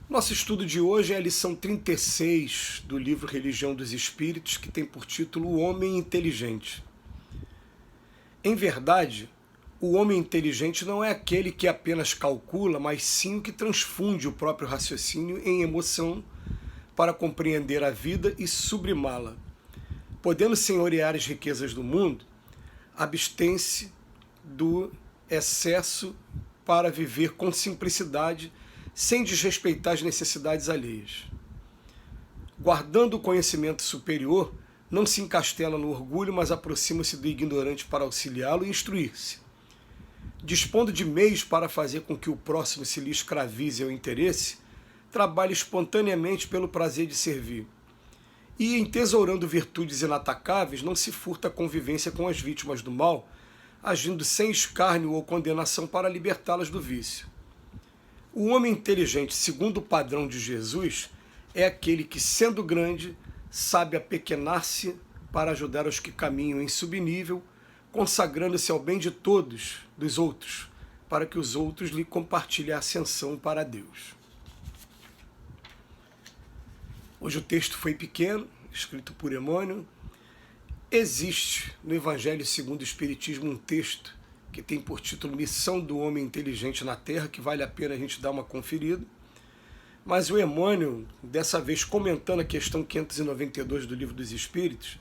Nosso estudo de hoje é a lição 36 do livro Religião dos Espíritos, que tem por título O Homem Inteligente. Em verdade, o homem inteligente não é aquele que apenas calcula, mas sim o que transfunde o próprio raciocínio em emoção para compreender a vida e sublimá-la. Podendo senhorear as riquezas do mundo, abstém-se do excesso para viver com simplicidade, sem desrespeitar as necessidades alheias. Guardando o conhecimento superior, não se encastela no orgulho, mas aproxima-se do ignorante para auxiliá-lo e instruir-se. Dispondo de meios para fazer com que o próximo se lhe escravize ao interesse, trabalha espontaneamente pelo prazer de servir. E, entesourando virtudes inatacáveis, não se furta a convivência com as vítimas do mal, agindo sem escárnio ou condenação para libertá-las do vício. O homem inteligente, segundo o padrão de Jesus, é aquele que, sendo grande, sabe apequenar-se para ajudar os que caminham em subnível, consagrando-se ao bem de todos, dos outros, para que os outros lhe compartilhem a ascensão para Deus. Hoje o texto foi pequeno, escrito por Emmanuel. Existe no Evangelho segundo o Espiritismo um texto que tem por título Missão do Homem Inteligente na Terra, que vale a pena a gente dar uma conferida. Mas o Emmanuel, dessa vez comentando a questão 592 do Livro dos Espíritos,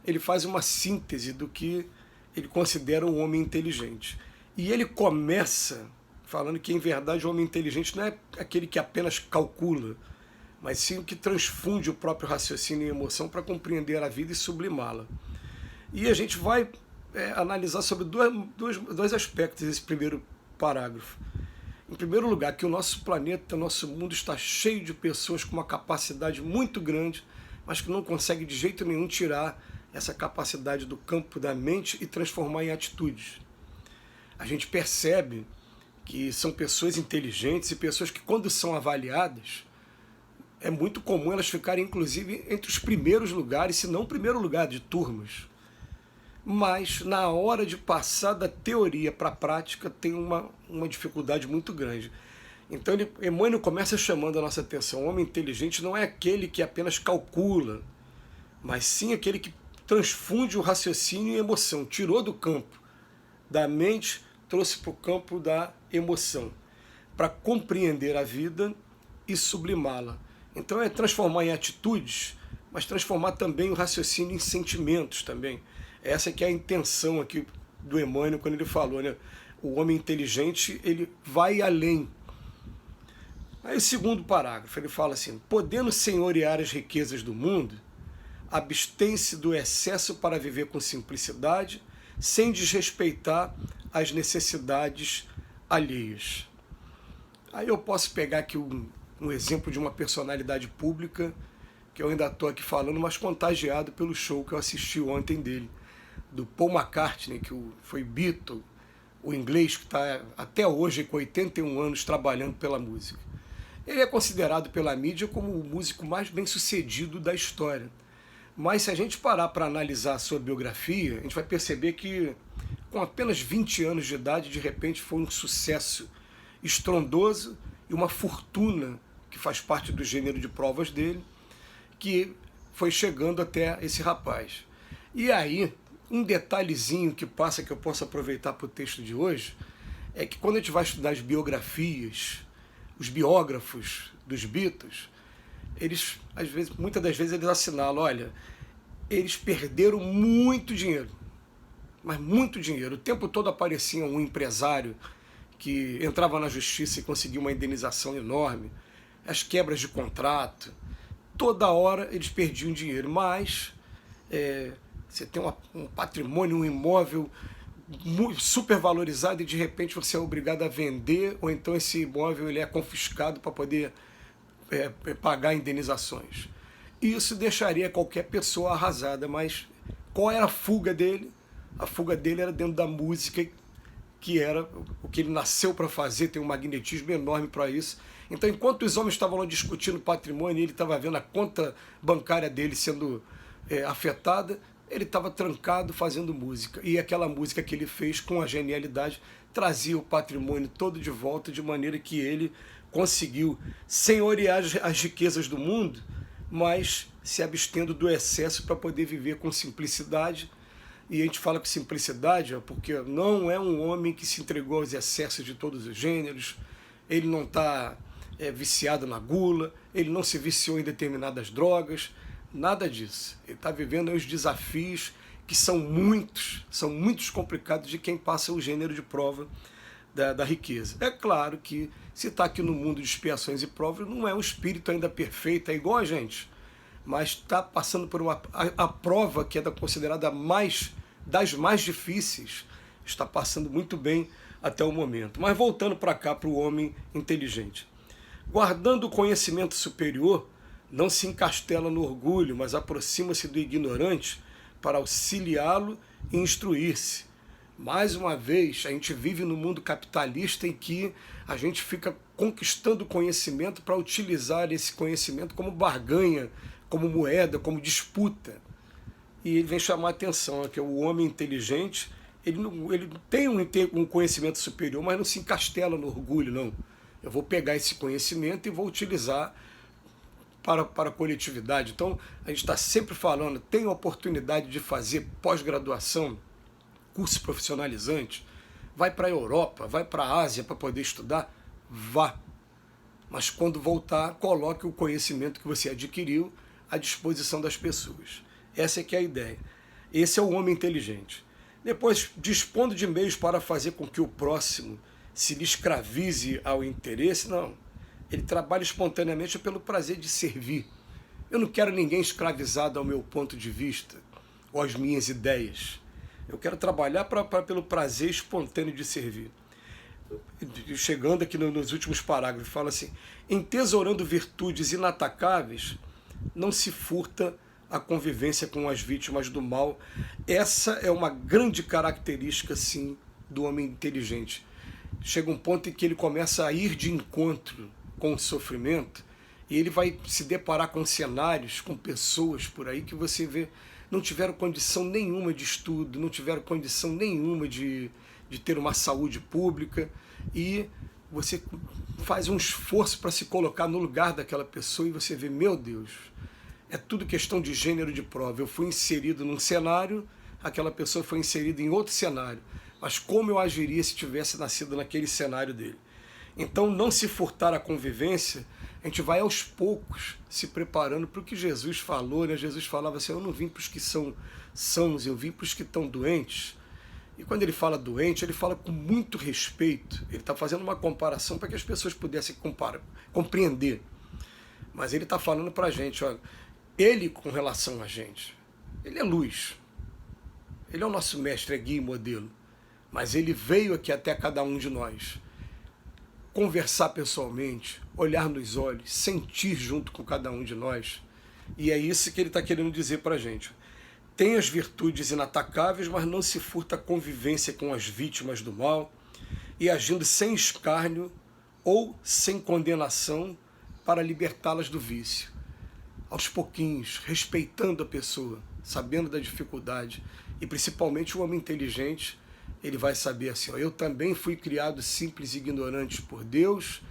ele faz uma síntese do que ele considera um homem inteligente. E ele começa falando que, em verdade, o homem inteligente não é aquele que apenas calcula, mas sim o que transfunde o próprio raciocínio e emoção para compreender a vida e sublimá-la. E a gente vai analisar sobre dois aspectos desse primeiro parágrafo. Em primeiro lugar, que o nosso planeta, nosso mundo está cheio de pessoas com uma capacidade muito grande, mas que não conseguem de jeito nenhum tirar essa capacidade do campo da mente e transformar em atitudes. A gente percebe que são pessoas inteligentes e pessoas que, quando são avaliadas, é muito comum elas ficarem, inclusive, entre os primeiros lugares, se não o primeiro lugar de turmas. Mas, na hora de passar da teoria para a prática, tem uma dificuldade muito grande. Então, Emmanuel começa chamando a nossa atenção. O homem inteligente não é aquele que apenas calcula, mas sim aquele que transfunde o raciocínio em emoção. Tirou do campo da mente, trouxe para o campo da emoção, para compreender a vida e sublimá-la. Então, é transformar em atitudes, mas transformar também o raciocínio em sentimentos também. Essa que é a intenção aqui do Emmanuel quando ele falou, né? O homem inteligente, ele vai além. Aí o segundo parágrafo, ele fala assim: podendo senhorear as riquezas do mundo, abstém-se do excesso para viver com simplicidade, sem desrespeitar as necessidades alheias. Aí eu posso pegar aqui um exemplo de uma personalidade pública, que eu ainda estou aqui falando, mas contagiado pelo show que eu assisti ontem dele, do Paul McCartney, que foi Beatle, o inglês que está até hoje com 81 anos trabalhando pela música. Ele é considerado pela mídia como o músico mais bem-sucedido da história. Mas se a gente parar para analisar a sua biografia, a gente vai perceber que com apenas 20 anos de idade, de repente foi um sucesso estrondoso e uma fortuna que faz parte do gênero de provas dele, que foi chegando até esse rapaz. E aí, um detalhezinho que passa, que eu posso aproveitar para o texto de hoje, é que quando a gente vai estudar as biografias, os biógrafos dos Beatles, eles, às vezes, muitas das vezes, eles assinalam, olha, eles perderam muito dinheiro, mas muito dinheiro. O tempo todo aparecia um empresário que entrava na justiça e conseguia uma indenização enorme, as quebras de contrato, toda hora eles perdiam dinheiro, mas você tem um patrimônio, um imóvel super valorizado e de repente você é obrigado a vender, ou então esse imóvel ele é confiscado para poder pagar indenizações. Isso deixaria qualquer pessoa arrasada, mas qual era a fuga dele? A fuga dele era dentro da música, que era o que ele nasceu para fazer, tem um magnetismo enorme para isso. Então, enquanto os homens estavam lá discutindo patrimônio, ele estava vendo a conta bancária dele sendo afetada, ele estava trancado fazendo música. E aquela música que ele fez com a genialidade trazia o patrimônio todo de volta, de maneira que ele conseguiu senhorear as riquezas do mundo, mas se abstendo do excesso para poder viver com simplicidade. E a gente fala com simplicidade porque não é um homem que se entregou aos excessos de todos os gêneros, ele não está viciado na gula, ele não se viciou em determinadas drogas, nada disso. Ele está vivendo os desafios que são muitos complicados de quem passa o gênero de prova da riqueza. É claro que se está aqui no mundo de expiações e provas, não é um espírito ainda perfeito, é igual a gente, mas está passando por a prova que é considerada das mais difíceis, está passando muito bem até o momento. Mas voltando para cá, para o homem inteligente. Guardando o conhecimento superior, não se encastela no orgulho, mas aproxima-se do ignorante para auxiliá-lo e instruir-se. Mais uma vez, a gente vive no mundo capitalista em que a gente fica conquistando conhecimento para utilizar esse conhecimento como barganha, como moeda, como disputa. E ele vem chamar a atenção, que o homem inteligente, ele tem um conhecimento superior, mas não se encastela no orgulho, não. Eu vou pegar esse conhecimento e vou utilizar para a coletividade. Então, a gente está sempre falando, tem a oportunidade de fazer pós-graduação, curso profissionalizante, vai para a Europa, vai para a Ásia para poder estudar, vá. Mas quando voltar, coloque o conhecimento que você adquiriu à disposição das pessoas. Essa é que é a ideia. Esse é o homem inteligente. Depois, dispondo de meios para fazer com que o próximo se lhe escravize ao interesse, não. Ele trabalha espontaneamente pelo prazer de servir. Eu não quero ninguém escravizado ao meu ponto de vista ou às minhas ideias. Eu quero trabalhar pelo prazer espontâneo de servir. Chegando aqui nos últimos parágrafos, fala assim, entesourando virtudes inatacáveis, não se furta a convivência com as vítimas do mal. Essa é uma grande característica, sim, do homem inteligente. Chega um ponto em que ele começa a ir de encontro com o sofrimento e ele vai se deparar com cenários, com pessoas por aí que você vê não tiveram condição nenhuma de estudo, não tiveram condição nenhuma de ter uma saúde pública, e você faz um esforço para se colocar no lugar daquela pessoa e você vê, meu Deus, é tudo questão de gênero de prova. Eu fui inserido num cenário, aquela pessoa foi inserida em outro cenário, mas como eu agiria se tivesse nascido naquele cenário dele? Então, não se furtar a convivência, a gente vai aos poucos se preparando para o que Jesus falou, né? Jesus falava assim, eu não vim para os que são sãos, eu vim para os que estão doentes. E quando ele fala doente, ele fala com muito respeito, ele está fazendo uma comparação para que as pessoas pudessem compreender. Mas ele está falando para a gente, olha, ele com relação a gente, ele é luz, ele é o nosso mestre, é guia e modelo, mas ele veio aqui até cada um de nós, conversar pessoalmente, olhar nos olhos, sentir junto com cada um de nós. E é isso que ele está querendo dizer para a gente. Tem as virtudes inatacáveis, mas não se furta a convivência com as vítimas do mal e agindo sem escárnio ou sem condenação para libertá-las do vício. Aos pouquinhos, respeitando a pessoa, sabendo da dificuldade. E principalmente o homem inteligente, ele vai saber assim, ó, eu também fui criado simples e ignorante por Deus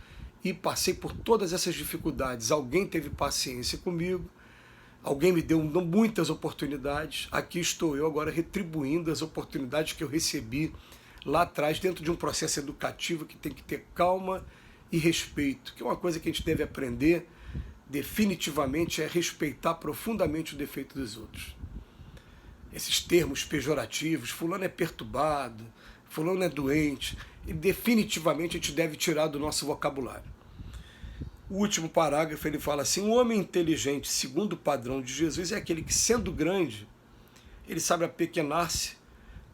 e passei por todas essas dificuldades. Alguém teve paciência comigo, alguém me deu muitas oportunidades, aqui estou eu agora retribuindo as oportunidades que eu recebi lá atrás, dentro de um processo educativo que tem que ter calma e respeito, que é uma coisa que a gente deve aprender definitivamente, é respeitar profundamente o defeito dos outros. Esses termos pejorativos, fulano é perturbado, fulano é doente, e definitivamente a gente deve tirar do nosso vocabulário. O último parágrafo ele fala assim, um homem inteligente, segundo o padrão de Jesus, é aquele que, sendo grande, ele sabe apequenar-se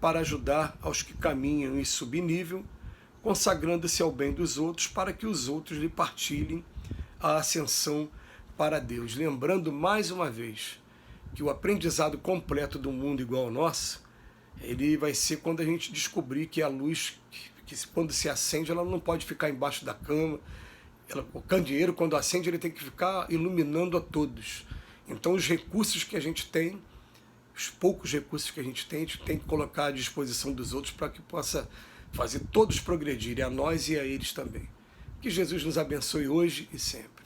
para ajudar aos que caminham em subnível, consagrando-se ao bem dos outros para que os outros lhe partilhem a ascensão para Deus. Lembrando mais uma vez que o aprendizado completo do mundo igual ao nosso, ele vai ser quando a gente descobrir que a luz, que quando se acende, ela não pode ficar embaixo da cama. O candeeiro, quando acende, ele tem que ficar iluminando a todos. Então, os recursos que a gente tem, os poucos recursos que a gente tem que colocar à disposição dos outros para que possa fazer todos progredirem, a nós e a eles também. Que Jesus nos abençoe hoje e sempre.